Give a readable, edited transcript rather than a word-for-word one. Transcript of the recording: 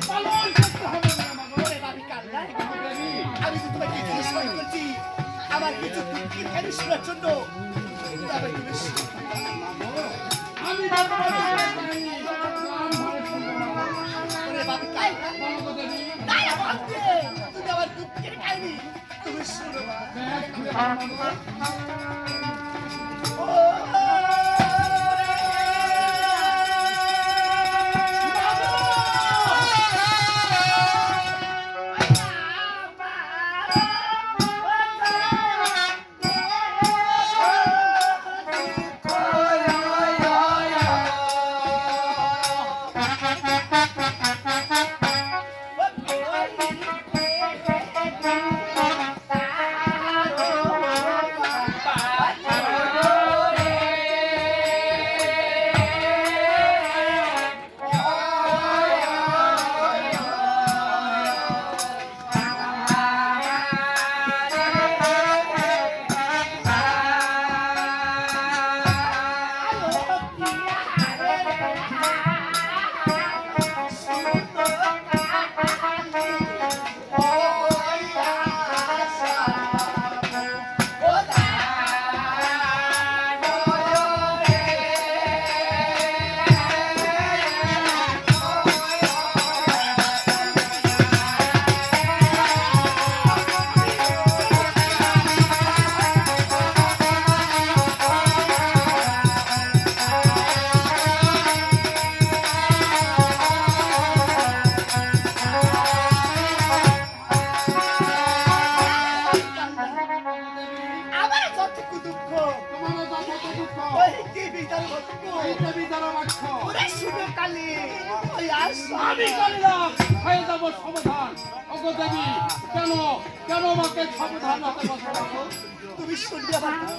পালন করতে হবে না মাগো। ওরে বাবি কান্না দেবী আমি তো তোমাকে জিজ্ঞেস করছি আমার কিছু দুঃখের কাহিনী শোনার জন্য তবে তুমি আমি তোমার কাহিনী নাম ভরে শুনবো মাগো। ওরে বাবি কান্না বলো গো দেবী। তাই ভাবছে তুমি আমার দুঃখের কাহিনী তুমি শুনো না। ব্যাগ খুলে দাও মাগো। আমার যতটুকু দুঃখ তোমারও যত দুঃখ ওই দেবীটার দুঃখ এই দেবী দ্বারা বাক্ষ ওরে শুনে কালি ওই আমি করিলাম হয়ে যাব সমাধান। ওগো দেবী কেন কেন আমাকে সাবধান হতে বলছো মাগো? তুমি শুনবে আমার